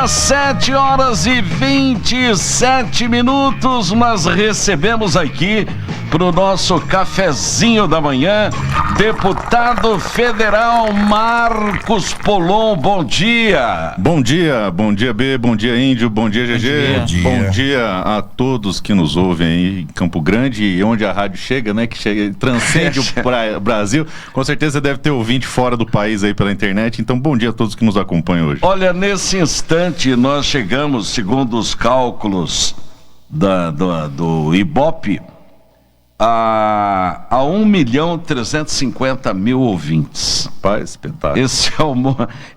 Agora 7h27, nós recebemos aqui pro nosso cafezinho da manhã, deputado federal Marcos Polon. Bom dia. Bom dia B, bom dia Índio, bom dia GG, bom dia a todos que nos ouvem aí em Campo Grande e onde a rádio chega, né, que chega, transcende o Brasil. Com certeza deve ter ouvinte fora do país aí pela internet, então bom dia a todos que nos acompanham hoje. Olha, nesse instante nós chegamos, segundo os cálculos do Ibope, a 1.350.000 ouvintes. Pai, espetáculo. Esse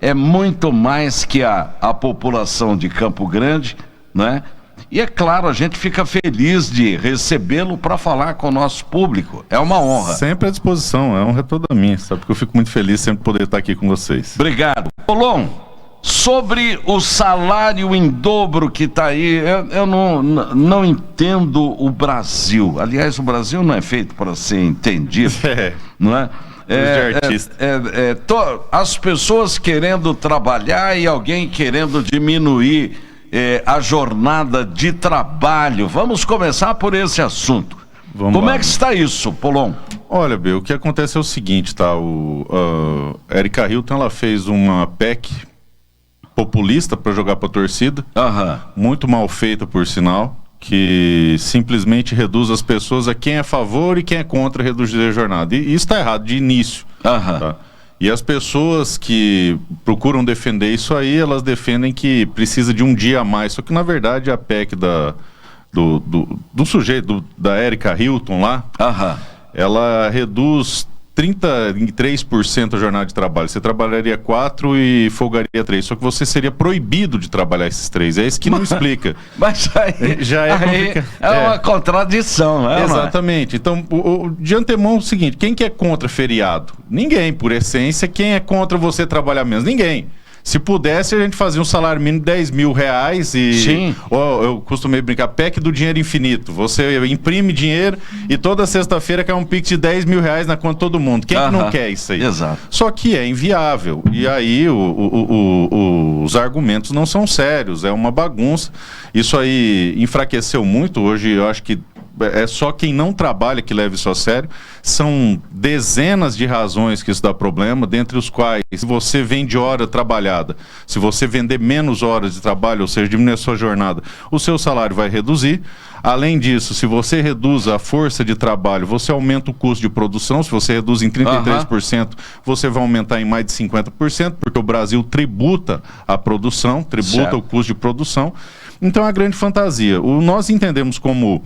é muito mais que a população de Campo Grande, né? E é claro, a gente fica feliz de recebê-lo para falar com o nosso público. É uma honra. Sempre à disposição, é uma honra toda minha, sabe? Porque eu fico muito feliz sempre poder estar aqui com vocês. Obrigado. Polon, sobre o salário em dobro que está aí, eu não entendo o Brasil. Aliás, o Brasil não é feito para ser entendido, não é? As pessoas querendo trabalhar e alguém querendo diminuir a jornada de trabalho. Vamos começar por esse assunto. Como é que está isso, Polon? Olha, B, o que acontece é o seguinte, tá? Erika Hilton, ela fez uma PEC populista para jogar para a torcida, muito mal feita por sinal, que simplesmente reduz as pessoas a quem é a favor e quem é contra reduzir a jornada. E isso está errado de início. Tá? E as pessoas que procuram defender isso aí, elas defendem que precisa de um dia a mais. Só que na verdade a PEC do sujeito, da Erika Hilton lá, ela reduz 33% a jornada de trabalho. Você trabalharia 4 e folgaria 3. Só que você seria proibido de trabalhar esses 3. É isso que não explica. Mas aí, já é complicado. É uma contradição, né? Exatamente. Então, de antemão, é o seguinte: quem que é contra feriado? Ninguém, por essência. Quem é contra você trabalhar menos? Ninguém. Se pudesse, a gente fazia um salário mínimo de R$10.000 e... Sim. Eu costumei brincar, PEC do dinheiro infinito. Você imprime dinheiro e toda sexta-feira cai um pix de R$10.000 na conta de todo mundo. Quem que não quer isso aí? Exato. Só que é inviável. E aí os argumentos não são sérios. É uma bagunça. Isso aí enfraqueceu muito. Hoje eu acho que é só quem não trabalha que leva isso a sério. São dezenas de razões que isso dá problema, dentre os quais, se você vende hora trabalhada, se você vender menos horas de trabalho, ou seja, diminuir a sua jornada, o seu salário vai reduzir. Além disso, se você reduz a força de trabalho, você aumenta o custo de produção. Se você reduz em 33%, você vai aumentar em mais de 50%, porque o Brasil tributa a produção, tributa o custo de produção. Então é uma grande fantasia. Nós entendemos como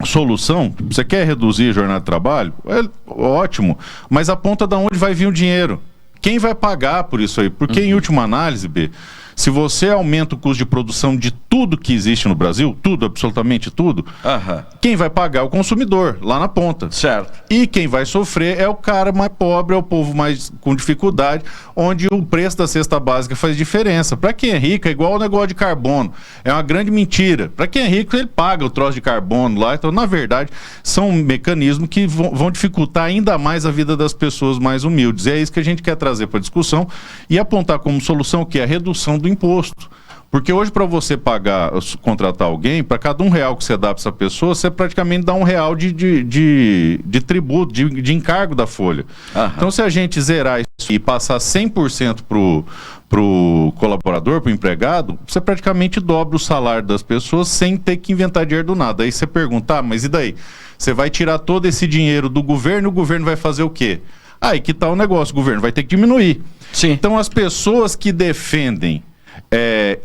solução, você quer reduzir a jornada de trabalho? É ótimo, mas aponta de onde vai vir o dinheiro. Quem vai pagar por isso aí? Porque em última análise, B, se você aumenta o custo de produção de tudo que existe no Brasil, tudo, absolutamente tudo, quem vai pagar é o consumidor, lá na ponta. Certo. E quem vai sofrer é o cara mais pobre, é o povo mais com dificuldade, onde o preço da cesta básica faz diferença. Para quem é rico, é igual o negócio de carbono. É uma grande mentira. Para quem é rico, ele paga o troço de carbono lá. Então, na verdade, são mecanismos que vão dificultar ainda mais a vida das pessoas mais humildes. E é isso que a gente quer trazer para a discussão e apontar como solução o que é a redução do imposto. Porque hoje, para você contratar alguém, para cada R$1 que você dá para essa pessoa, você praticamente dá R$1 de tributo, de encargo da folha. Então, se a gente zerar isso e passar 100% para o colaborador, para o empregado, você praticamente dobra o salário das pessoas sem ter que inventar dinheiro do nada. Aí você pergunta, mas e daí? Você vai tirar todo esse dinheiro do governo e o governo vai fazer o quê? Aí que tá o negócio, o governo vai ter que diminuir. Sim. Então, as pessoas que defendem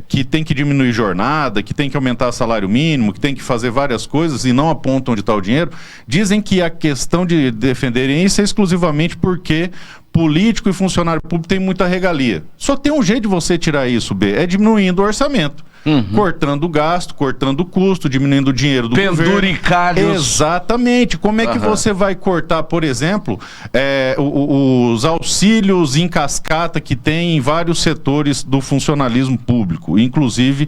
que tem que diminuir jornada, que tem que aumentar salário mínimo, que tem que fazer várias coisas e não apontam onde está o dinheiro, dizem que a questão de defenderem isso é exclusivamente porque político e funcionário público tem muita regalia. Só tem um jeito de você tirar isso, B, é diminuindo o orçamento. Cortando o gasto, cortando o custo, diminuindo o dinheiro do penduricalhos. Governo. Exatamente. Como é que você vai cortar, por exemplo, os auxílios em cascata que tem em vários setores do funcionalismo público, inclusive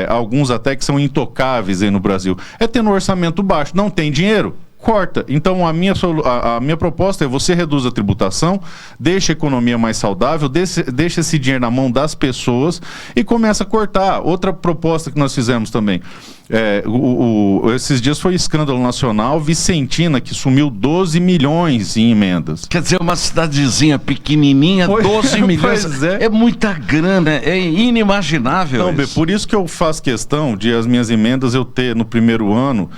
alguns até que são intocáveis aí no Brasil. É tendo um orçamento baixo, não tem dinheiro. corta. Então, a minha proposta é você reduz a tributação, deixa a economia mais saudável, deixa esse dinheiro na mão das pessoas e começa a cortar. Outra proposta que nós fizemos também, esses dias foi escândalo nacional, Vicentina, que sumiu 12 milhões em emendas. Quer dizer, uma cidadezinha pequenininha, 12 milhões, é muita grana, é inimaginável. Não, por isso que eu faço questão de as minhas emendas eu ter no primeiro ano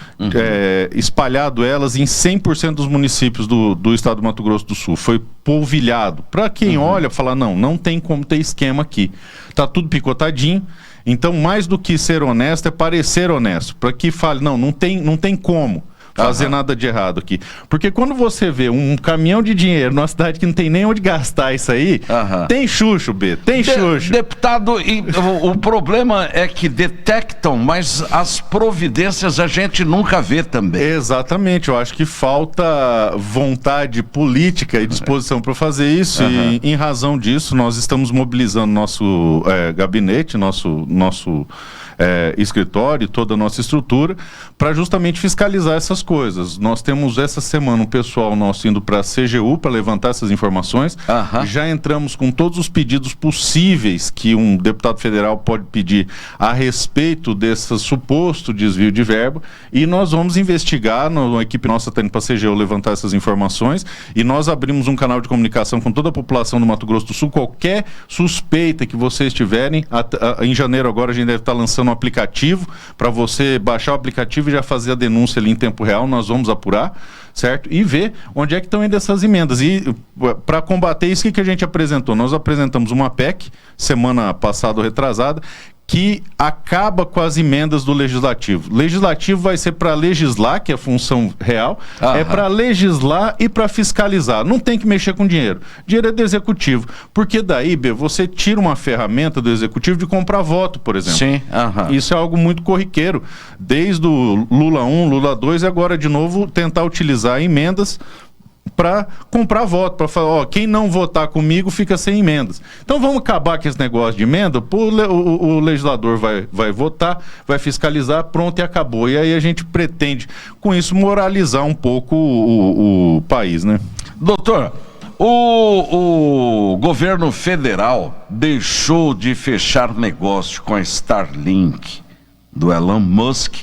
espalhado elas em 100% dos municípios do estado do Mato Grosso do Sul. Foi polvilhado. Para quem olha, fala, não tem como ter esquema aqui. Tá tudo picotadinho. Então, mais do que ser honesto, é parecer honesto. Para que fale, não tem como fazer nada de errado aqui. Porque quando você vê um caminhão de dinheiro numa cidade que não tem nem onde gastar isso aí, tem chucho, tem chucho. Deputado, o problema é que detectam, mas as providências a gente nunca vê também. Exatamente, eu acho que falta vontade política e disposição para fazer isso, e em razão disso nós estamos mobilizando nosso gabinete, nosso escritório, toda a nossa estrutura, para justamente fiscalizar essas coisas. Nós temos essa semana um pessoal nosso indo para a CGU para levantar essas informações. Já entramos com todos os pedidos possíveis que um deputado federal pode pedir a respeito desse suposto desvio de verba, e nós vamos investigar, a equipe nossa está indo para a CGU levantar essas informações, e nós abrimos um canal de comunicação com toda a população do Mato Grosso do Sul. Qualquer suspeita que vocês tiverem, em janeiro agora a gente deve estar lançando um aplicativo para você baixar o aplicativo e já fazer a denúncia ali em tempo real. Nós vamos apurar, certo? E ver onde é que estão indo essas emendas. E para combater isso, o que a gente apresentou? Nós apresentamos uma PEC, semana passada ou retrasada, que acaba com as emendas do Legislativo. Legislativo vai ser para legislar, que é a função real, é para legislar e para fiscalizar. Não tem que mexer com dinheiro. Dinheiro é do Executivo. Porque daí, você tira uma ferramenta do Executivo de comprar voto, por exemplo. Sim. Isso é algo muito corriqueiro. Desde o Lula 1, Lula 2, e agora de novo tentar utilizar emendas para comprar voto, para falar, quem não votar comigo fica sem emendas. Então vamos acabar com esse negócio de emenda, o legislador vai votar, vai fiscalizar, pronto, e acabou. E aí a gente pretende, com isso, moralizar um pouco o país, né? Doutor, o governo federal deixou de fechar negócio com a Starlink do Elon Musk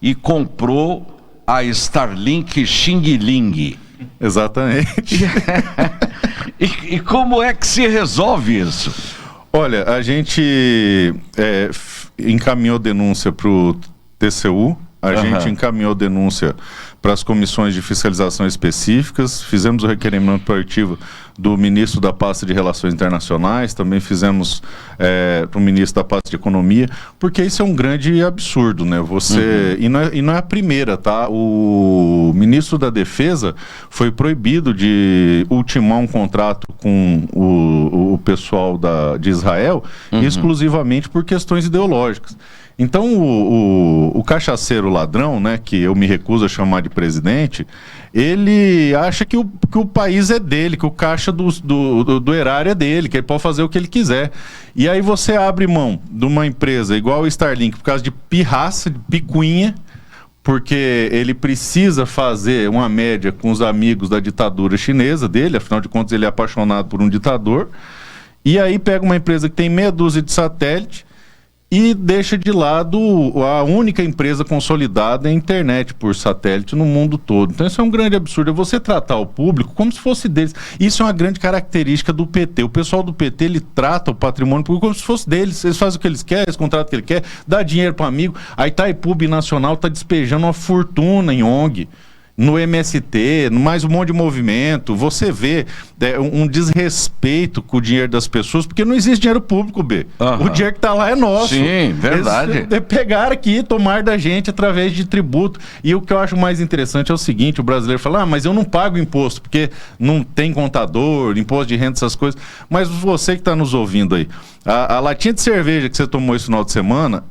e comprou a Starlink Xing Ling. Exatamente. E como é que se resolve isso? Olha, a gente encaminhou denúncia para o TCU, a gente encaminhou denúncia para as comissões de fiscalização específicas, fizemos o requerimento proativo do ministro da pasta de Relações Internacionais, também fizemos para o ministro da pasta de Economia, porque isso é um grande absurdo, né? E não é a primeira, tá? O ministro da Defesa foi proibido de ultimar um contrato com o pessoal de Israel exclusivamente por questões ideológicas. Então, o cachaceiro ladrão, né, que eu me recuso a chamar de presidente, ele acha que o país é dele, que o caixa do erário é dele, que ele pode fazer o que ele quiser. E aí você abre mão de uma empresa igual o Starlink por causa de pirraça, de picuinha, porque ele precisa fazer uma média com os amigos da ditadura chinesa dele, afinal de contas ele é apaixonado por um ditador, e aí pega uma empresa que tem meia dúzia de satélite e deixa de lado a única empresa consolidada em internet por satélite no mundo todo. Então isso é um grande absurdo, é você tratar o público como se fosse deles. Isso é uma grande característica do PT. O pessoal do PT, ele trata o patrimônio público como se fosse deles. Eles fazem o que eles querem, eles contratam o que eles querem, dá dinheiro para amigo. A Itaipu Binacional está despejando uma fortuna em ONG, no MST, mais um monte de movimento. Você vê um desrespeito com o dinheiro das pessoas, porque não existe dinheiro público, O dinheiro que está lá é nosso. Sim, verdade. Eles pegaram aqui e tomaram da gente através de tributo. E o que eu acho mais interessante é o seguinte, o brasileiro fala, mas eu não pago imposto, porque não tem contador, imposto de renda, essas coisas. Mas você que está nos ouvindo aí, a latinha de cerveja que você tomou esse final de semana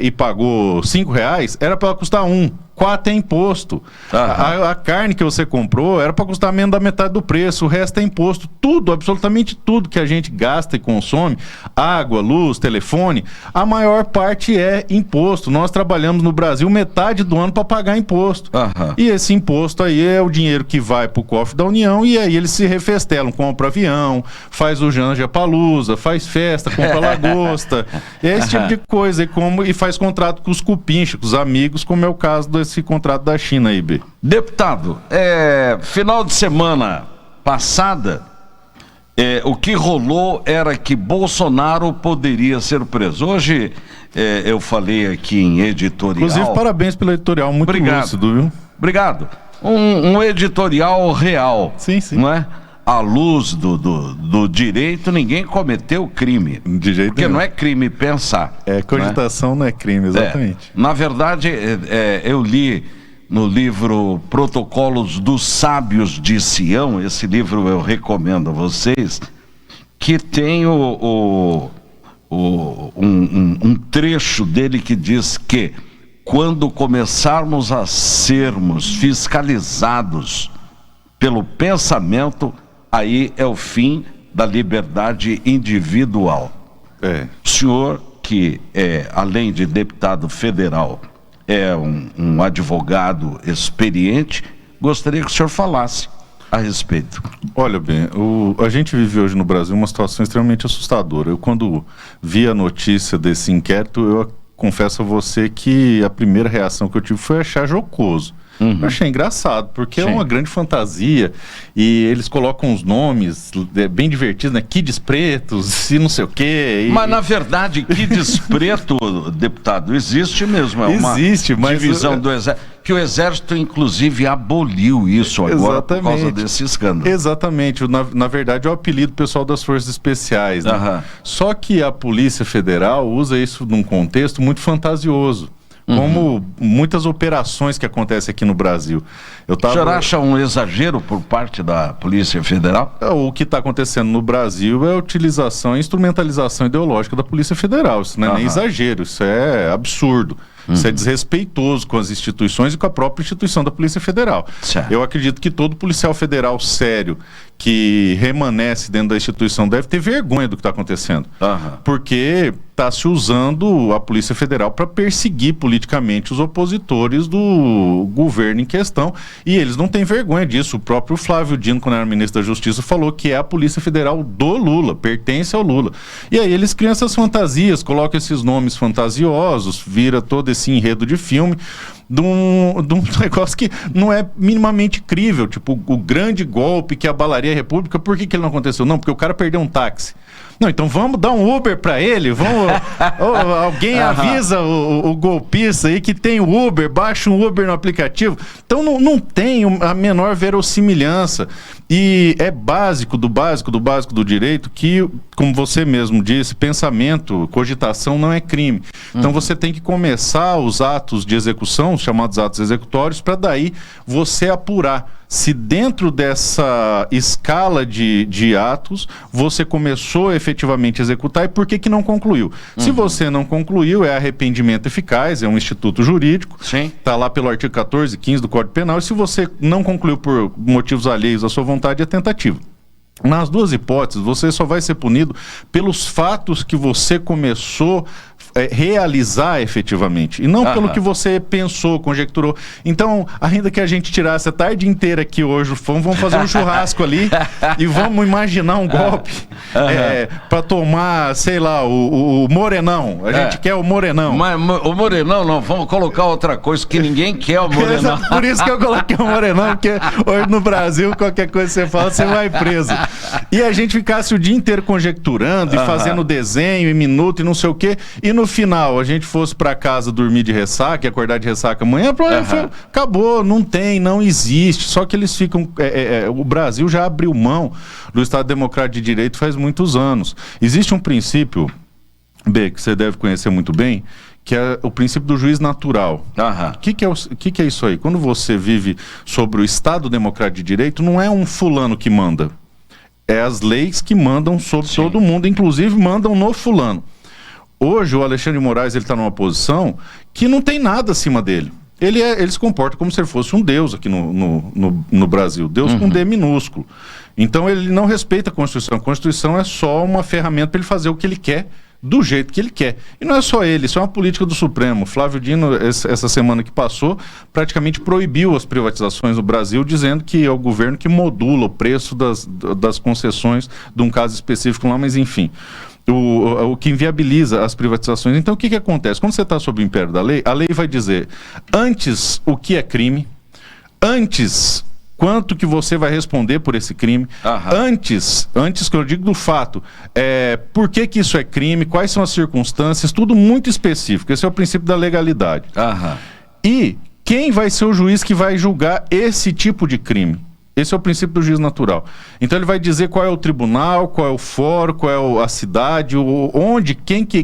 e pagou R$5, era para ela custar 1. 4 é imposto. A carne que você comprou era para custar menos da metade do preço, o resto é imposto. Tudo, absolutamente tudo que a gente gasta e consome, água, luz, telefone, a maior parte é imposto. Nós trabalhamos no Brasil metade do ano para pagar imposto. E esse imposto aí é o dinheiro que vai para o cofre da União e aí eles se refestelam, compra avião, faz o Janja Palusa, faz festa, compra lagosta, esse tipo de coisa. E faz contrato com os cupinchos, com os amigos, como é o caso desse contrato da China aí, B. Deputado, final de semana passada, o que rolou era que Bolsonaro poderia ser preso. Hoje, eu falei aqui em editorial... Inclusive, parabéns pelo editorial, muito lúcido, viu? Obrigado. Um editorial real, sim. Não é? À luz do direito, ninguém cometeu crime. De jeito porque nenhum. não é crime pensar. Cogitação não é crime, exatamente. Na verdade, eu li no livro Protocolos dos Sábios de Sião, esse livro eu recomendo a vocês, que tem um trecho dele que diz que quando começarmos a sermos fiscalizados pelo pensamento, aí é o fim da liberdade individual. O senhor, que além de deputado federal, é um advogado experiente, gostaria que o senhor falasse a respeito. Olha bem, a gente vive hoje no Brasil uma situação extremamente assustadora. Eu, quando vi a notícia desse inquérito, eu confesso a você que a primeira reação que eu tive foi achar jocoso. Eu achei engraçado, porque é uma grande fantasia e eles colocam os nomes bem divertidos, né? Kids pretos e não sei o quê. Mas, na verdade, Kids preto, deputado, existe mesmo. Existe, uma divisão do Exército, que o Exército, inclusive, aboliu isso agora por causa desse escândalo. Exatamente. Na verdade, é o apelido pessoal das Forças Especiais, né? Só que a Polícia Federal usa isso num contexto muito fantasioso. Como muitas operações que acontecem aqui no Brasil. O senhor acha um exagero por parte da Polícia Federal? O que está acontecendo no Brasil é a utilização e instrumentalização ideológica da Polícia Federal. Isso não é nem exagero, isso é absurdo. Isso é desrespeitoso com as instituições e com a própria instituição da Polícia Federal. Eu acredito que todo policial federal sério que remanesce dentro da instituição deve ter vergonha do que está acontecendo. Porque está se usando a Polícia Federal para perseguir politicamente os opositores do governo em questão. E eles não têm vergonha disso. O próprio Flávio Dino, quando era ministro da Justiça, falou que é a Polícia Federal do Lula, pertence ao Lula. E aí eles criam essas fantasias, colocam esses nomes fantasiosos, vira todo esse enredo de filme, de um negócio que não é minimamente crível, tipo o grande golpe que abalaria a República. Por que ele não aconteceu? Não, porque o cara perdeu um táxi. Não, então vamos dar um Uber para ele, alguém avisa o golpista aí que tem o Uber, baixa um Uber no aplicativo. Então não tem a menor verossimilhança. E é básico do direito que, como você mesmo disse, pensamento, cogitação não é crime. Então você tem que começar os atos de execução, os chamados atos executórios, para daí você apurar se dentro dessa escala de atos você começou efetivamente a executar e por que não concluiu. Se você não concluiu, é arrependimento eficaz, é um instituto jurídico, está lá pelo artigo 14 e 15 do Código Penal, e se você não concluiu por motivos alheios à sua vontade, é tentativa. Nas duas hipóteses, você só vai ser punido pelos fatos que você começou realizar efetivamente, e não pelo que você pensou, conjecturou. Então, ainda que a gente tirasse a tarde inteira aqui hoje, vamos fazer um churrasco ali e vamos imaginar um golpe para tomar, sei lá, o Morenão. A gente quer o Morenão. Mas o Morenão não, vamos colocar outra coisa que ninguém quer, o Morenão. Por isso que eu coloquei o Morenão, porque hoje no Brasil, qualquer coisa que você fala, você vai preso. E a gente ficasse o dia inteiro conjecturando e fazendo desenho e minuto e não sei o quê, e no final a gente fosse para casa dormir de ressaca e acordar de ressaca amanhã, acabou, não existe. Só que eles ficam... o Brasil já abriu mão do Estado Democrático de Direito faz muitos anos. Existe um princípio, B, que você deve conhecer muito bem, que é o princípio do juiz natural. O que é isso aí? Quando você vive sobre o Estado Democrático de Direito, não é um fulano que manda. É as leis que mandam sobre todo mundo, inclusive mandam no fulano. Hoje o Alexandre de Moraes está numa posição que não tem nada acima dele. ele se comporta como se ele fosse um Deus aqui no Brasil. Deus com D minúsculo. Então ele não respeita a Constituição. A Constituição é só uma ferramenta para ele fazer o que ele quer, do jeito que ele quer. E não é só ele, isso é uma política do Supremo. Flávio Dino, essa semana que passou, praticamente proibiu as privatizações no Brasil, dizendo que é o governo que modula o preço das concessões de um caso específico lá, mas enfim. O que inviabiliza as privatizações. Então o que acontece? Quando você está sob o império da lei, a lei vai dizer antes o que é crime, antes quanto que você vai responder por esse crime, antes que eu digo do fato, por que isso é crime, quais são as circunstâncias, tudo muito específico. Esse é o princípio da legalidade. E quem vai ser o juiz que vai julgar esse tipo de crime? Esse é o princípio do juiz natural. Então ele vai dizer qual é o tribunal, qual é o fórum, qual é a cidade, onde,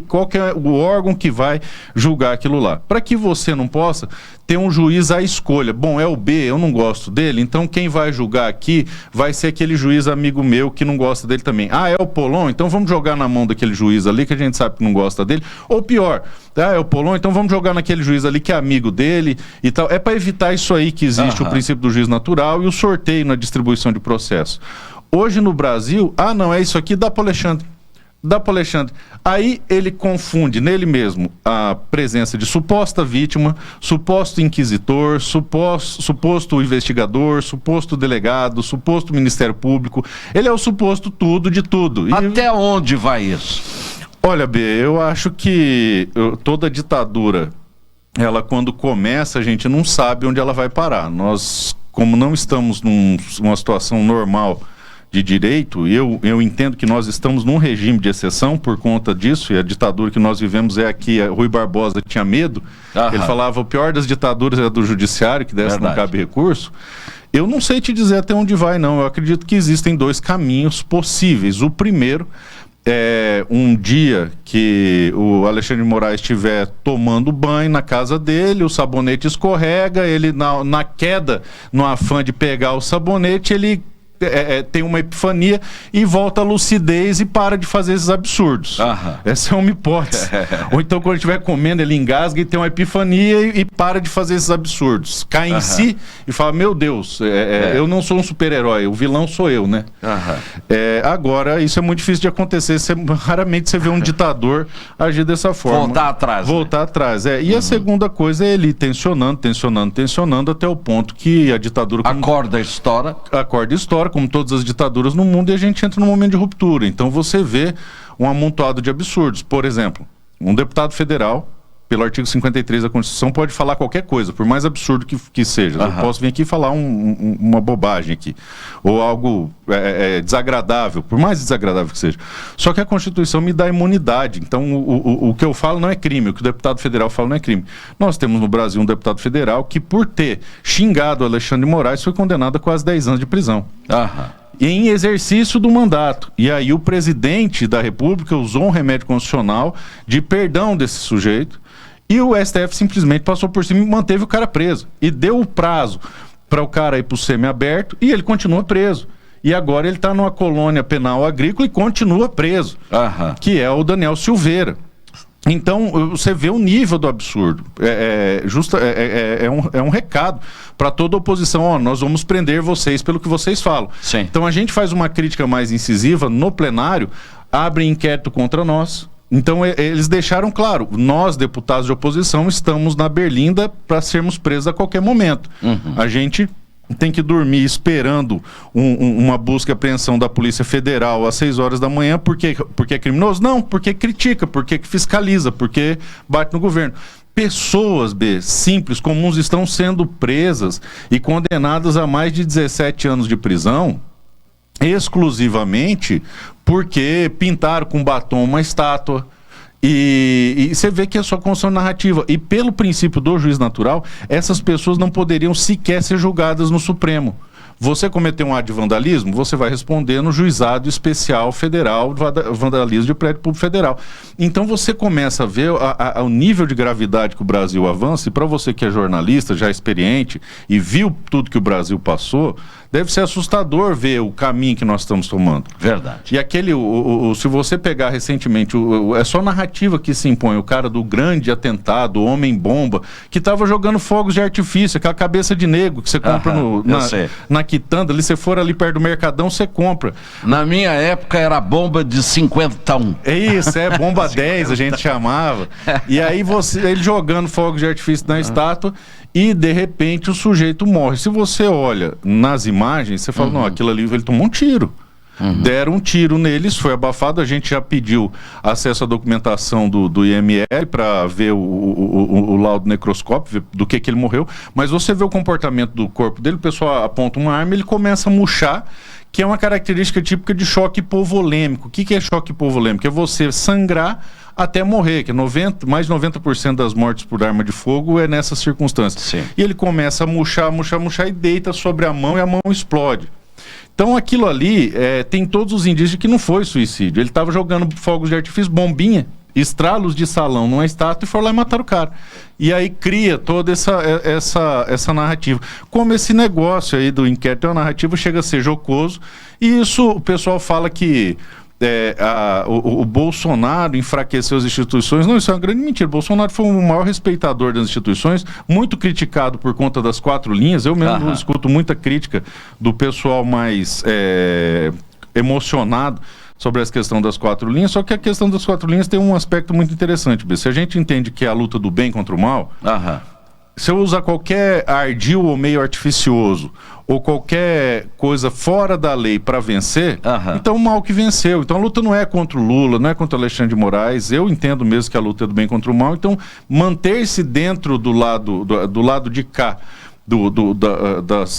qual que é o órgão que vai julgar aquilo lá. Para que você não possa ter um juiz à escolha. Bom, é o B, eu não gosto dele, então quem vai julgar aqui vai ser aquele juiz amigo meu que não gosta dele também. Ah, é o Polon? Então vamos jogar na mão daquele juiz ali que a gente sabe que não gosta dele. Ou pior, é o Polon? Então vamos jogar naquele juiz ali que é amigo dele e tal. É para evitar isso aí que existe o princípio do juiz natural e o sorteio na distribuição de processo. Hoje no Brasil, não, é isso aqui, dá para o Alexandre. Dá para o Alexandre. Aí ele confunde nele mesmo a presença de suposta vítima, suposto inquisitor, suposto investigador, suposto delegado, suposto Ministério Público. Ele é o suposto tudo de tudo. Até onde vai isso? Olha, B, eu acho que toda ditadura, ela quando começa, a gente não sabe onde ela vai parar. Nós, como não estamos numa situação normal de direito, eu entendo que nós estamos num regime de exceção por conta disso, e a ditadura que nós vivemos é aqui. Rui Barbosa tinha medo, ele falava o pior das ditaduras é a do judiciário, que dessa não cabe recurso. Eu não sei te dizer até onde vai, não. Eu acredito que existem dois caminhos possíveis. O primeiro é um dia que o Alexandre de Moraes estiver tomando banho na casa dele, o sabonete escorrega, ele na queda, no afã de pegar o sabonete, ele tem uma epifania e volta à lucidez e para de fazer esses absurdos. Essa é uma hipótese. Ou então quando ele estiver comendo, ele engasga e tem uma epifania e para de fazer esses absurdos. Cai em si e fala, meu Deus, eu não sou um super-herói, o vilão sou eu, né? Agora, isso é muito difícil de acontecer. Raramente você vê um ditador agir dessa forma. Voltar atrás. Voltar atrás, E a segunda coisa é ele tensionando até o ponto que a ditadura... Acorda, estoura, como todas as ditaduras no mundo, e a gente entra num momento de ruptura. Então você vê um amontoado de absurdos. Por exemplo, um deputado federal, pelo artigo 53 da Constituição, pode falar qualquer coisa, por mais absurdo que seja. Eu posso vir aqui e falar uma bobagem aqui, ou algo desagradável, por mais desagradável que seja. Só que a Constituição me dá imunidade. Então o que eu falo não é crime, o que o deputado federal fala não é crime. Nós temos no Brasil um deputado federal que, por ter xingado Alexandre de Moraes, foi condenado a quase 10 anos de prisão. Em exercício do mandato. E aí o presidente da República usou um remédio constitucional de perdão desse sujeito, e o STF simplesmente passou por cima e manteve o cara preso. E deu o prazo para o cara ir para o semiaberto e ele continua preso. E agora ele está numa colônia penal agrícola e continua preso, que é o Daniel Silveira. Então, você vê o nível do absurdo. É um recado para toda a oposição. Nós vamos prender vocês pelo que vocês falam. Então, a gente faz uma crítica mais incisiva no plenário, abre inquérito contra nós. Então, eles deixaram claro, nós, deputados de oposição, estamos na berlinda para sermos presos a qualquer momento. A gente tem que dormir esperando uma busca e apreensão da Polícia Federal às 6 horas da manhã porque é criminoso? Não, porque critica, porque fiscaliza, porque bate no governo. Pessoas, simples, comuns, estão sendo presas e condenadas a mais de 17 anos de prisão exclusivamente porque pintaram com batom uma estátua. E você vê que é só construção narrativa. E pelo princípio do juiz natural, essas pessoas não poderiam sequer ser julgadas no Supremo. Você cometeu um ato de vandalismo, você vai responder no Juizado Especial Federal de Vandalismo de Prédio Público Federal. Então você começa a ver o nível de gravidade que o Brasil avança, e para você que é jornalista, já experiente, e viu tudo que o Brasil passou, deve ser assustador ver o caminho que nós estamos tomando. Verdade. E aquele, se você pegar recentemente, é só narrativa que se impõe, o cara do grande atentado, o homem-bomba, que estava jogando fogos de artifício, aquela cabeça de negro que você compra na quitanda, ali, você for ali perto do Mercadão, você compra. Na minha época era bomba de 51. É isso, bomba 10 a gente chamava. E aí ele jogando fogos de artifício na estátua, e de repente o sujeito morre. Se você olha nas imagens, você fala, não, aquilo ali ele tomou um tiro. Deram um tiro nele, isso foi abafado. A gente já pediu acesso à documentação do IML para ver o laudo necroscópio, do que ele morreu. Mas você vê o comportamento do corpo dele, o pessoal aponta uma arma, ele começa a murchar, que é uma característica típica de choque hipovolêmico. O que é choque hipovolêmico? É você sangrar até morrer, que mais de 90% das mortes por arma de fogo é nessas circunstâncias. Sim. E ele começa a murchar e deita sobre a mão, e a mão explode. Então aquilo ali tem todos os indícios de que não foi suicídio. Ele estava jogando fogos de artifício, bombinha, estralos de salão numa estátua, e foram lá e mataram o cara. E aí cria toda essa narrativa. Como esse negócio aí do inquérito é uma narrativa, chega a ser jocoso, e isso o pessoal fala que o Bolsonaro enfraqueceu as instituições. Não, isso é uma grande mentira. O Bolsonaro foi o maior respeitador das instituições, muito criticado por conta das 4 linhas. Eu mesmo escuto muita crítica do pessoal mais emocionado sobre essa questão das 4 linhas, só que a questão das 4 linhas tem um aspecto muito interessante. Se a gente entende que é a luta do bem contra o mal, se eu usar qualquer ardil ou meio artificioso, ou qualquer coisa fora da lei para vencer, então o mal que venceu. Então a luta não é contra o Lula, não é contra o Alexandre de Moraes. Eu entendo mesmo que a luta é do bem contra o mal. Então manter-se dentro do lado de cá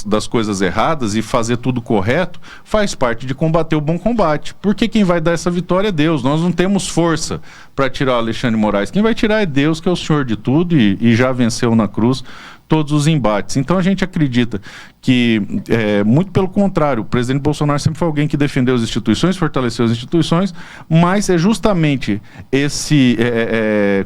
das coisas erradas e fazer tudo correto faz parte de combater o bom combate, porque quem vai dar essa vitória é Deus. Nós não temos força para tirar o Alexandre de Moraes. Quem vai tirar é Deus, que é o Senhor de tudo, e já venceu na cruz todos os embates. Então a gente acredita que, muito pelo contrário, o presidente Bolsonaro sempre foi alguém que defendeu as instituições, fortaleceu as instituições, mas é justamente esse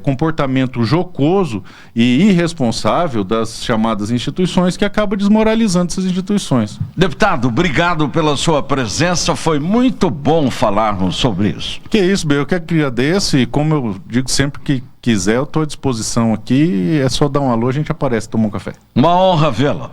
comportamento jocoso e irresponsável das chamadas instituições que acaba desmoralizando essas instituições. Deputado, obrigado pela sua presença, foi muito bom falarmos sobre isso. Que isso, Bel, eu que agradeço, e como eu digo sempre que quiser, eu estou à disposição aqui, é só dar um alô, a gente aparece, toma um café. Uma honra vê-la.